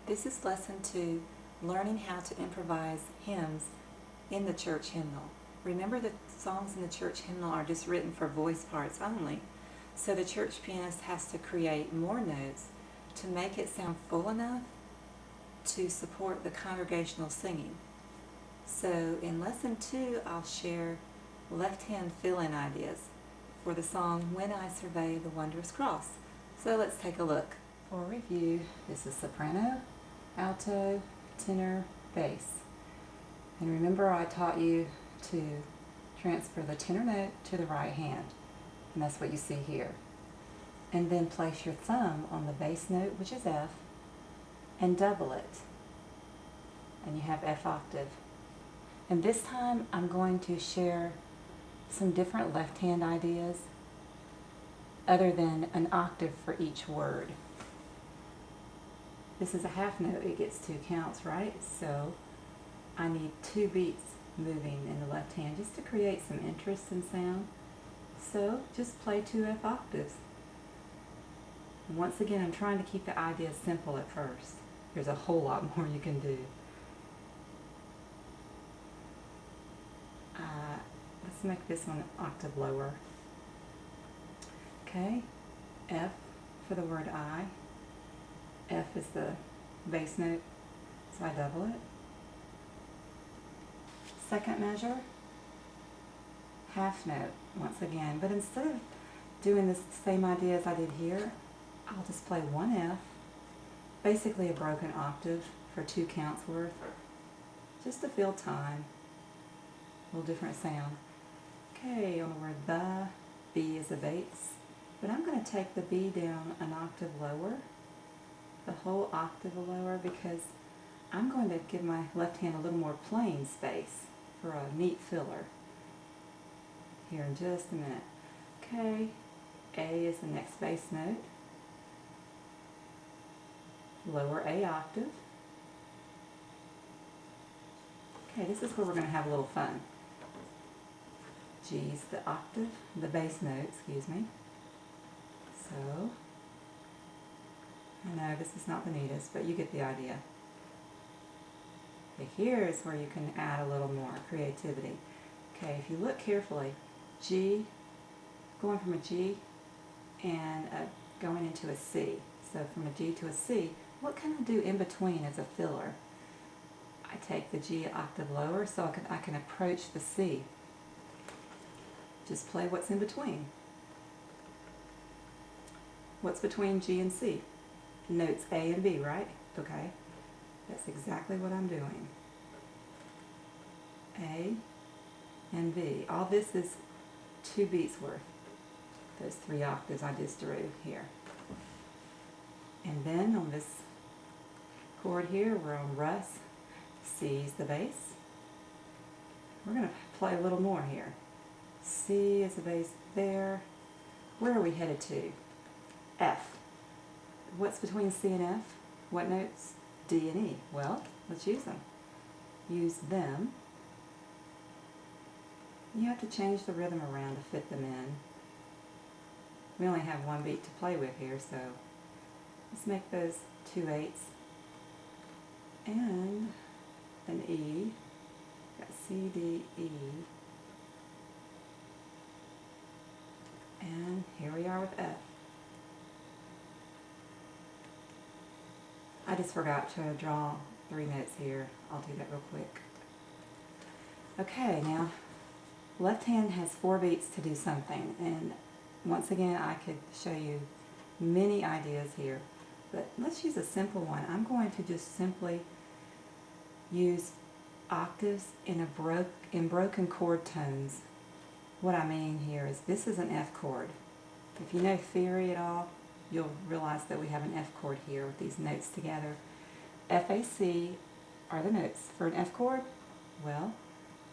This is lesson 2, learning how to improvise hymns in the church hymnal. Remember that songs in the church hymnal are just written for voice parts only, so the church pianist has to create more notes to make it sound full enough to support the congregational singing. So in lesson 2, I'll share left-hand fill-in ideas for the song When I Survey the Wondrous Cross. So let's take a look. For review, this is soprano, alto, tenor, bass. And remember I taught you to transfer the tenor note to the right hand, and that's what you see here. And then place your thumb on the bass note, which is F, and double it. And you have F octave. And this time I'm going to share some different left hand ideas other than an octave for each word. This is a half note, it gets 2 counts, right? So I need 2 beats moving in the left hand just to create some interest in sound. So just play 2 F octaves. And once again, I'm trying to keep the idea simple at first. There's a whole lot more you can do. Let's make this one an octave lower. Okay, F for the word I. F is the bass note, so I double it. Second measure, half note once again, but instead of doing the same idea as I did here, I'll just play 1 F, basically a broken octave for 2 counts worth, just to fill time. A little different sound. Okay, on the word the, B is a bass, but I'm going to take the B down an octave lower, the whole octave lower, because I'm going to give my left hand a little more playing space for a neat filler here in just a minute. Okay, A is the next bass note, lower A octave. Okay, this is where we're going to have a little fun. G is the octave, the bass note, excuse me. So, I know this is not the neatest, but you get the idea. Okay, here is where you can add a little more creativity. Okay, if you look carefully, G, going from a G and going into a C. So from a G to a C, what can I do in between as a filler? I take the G octave lower so I can approach the C. Just play what's in between. What's between G and C? Notes A and B, right? Okay. That's exactly what I'm doing. A and B. All this is 2 beats worth. Those 3 octaves I just drew here. And then on this chord here, we're on Rus. C's the bass. We're going to play a little more here. C is the bass there. Where are we headed to? F. What's between C and F? What notes? D and E. Well, let's use them. Use them. You have to change the rhythm around to fit them in. We only have 1 beat to play with here, so let's make those 2 8s and an E. Got C, D, E. And here we are with F. I just forgot to draw 3 notes here. I'll do that real quick. Okay, now left hand has 4 beats to do something, and once again I could show you many ideas here, but let's use a simple one. I'm going to just simply use octaves in broken chord tones. What I mean here is this is an F chord. If you know theory at all, you'll realize that we have an F chord here with these notes together. F, A, C are the notes. For an F chord, well,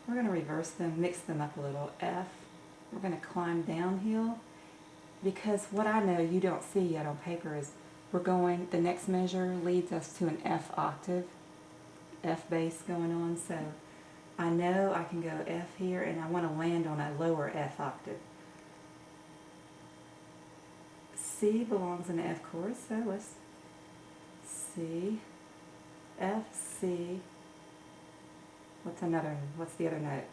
we're going to reverse them, mix them up a little. F, we're going to climb downhill, because what I know you don't see yet on paper is the next measure leads us to an F octave, F bass going on, so I know I can go F here, and I want to land on a lower F octave. C belongs in the F chord, so let's C, F, C, what's the other note?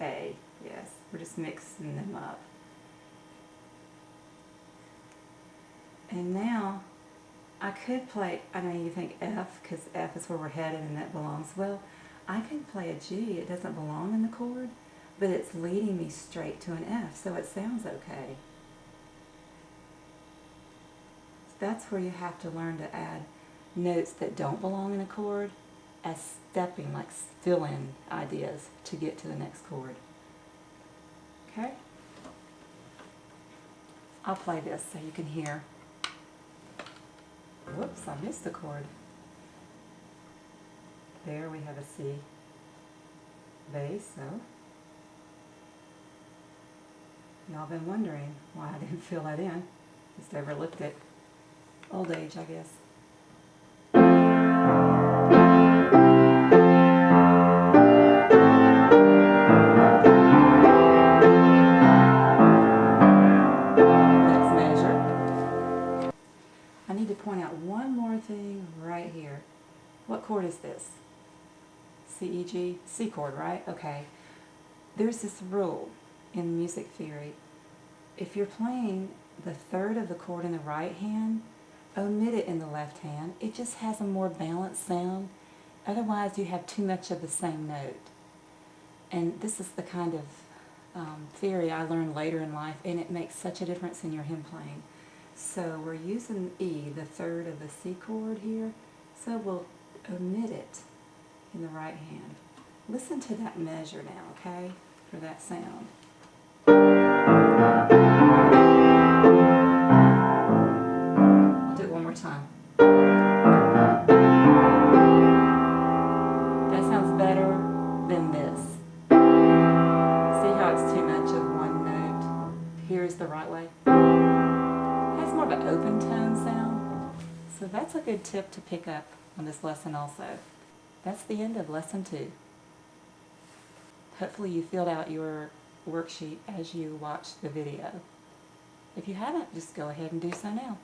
A, yes, we're just mixing them up. And now, I could play, I know you think F, because F is where we're headed and that belongs. Well, I can play a G, it doesn't belong in the chord, but it's leading me straight to an F, so it sounds okay. That's where you have to learn to add notes that don't belong in a chord as stepping, like fill-in ideas to get to the next chord. Okay? I'll play this so you can hear. Whoops, I missed the chord. There we have a C bass, so. Y'all been wondering why I didn't fill that in. Just overlooked it. Old age, I guess. Next measure. I need to point out one more thing right here. What chord is this? C, E, G? C chord, right? Okay. There's this rule in music theory. If you're playing the third of the chord in the right hand, omit it in the left hand. It just has a more balanced sound. Otherwise, you have too much of the same note. And this is the kind of theory I learned later in life, and it makes such a difference in your hymn playing. So we're using E, the third of the C chord here, so we'll omit it in the right hand. Listen to that measure now, okay, for that sound. I'll do it one more time. That sounds better than this. See how it's too much of one note? Here's the right way. It has more of an open tone sound. So that's a good tip to pick up on this lesson also. That's the end of lesson 2. Hopefully you filled out your worksheet as you watched the video. If you haven't, just go ahead and do so now.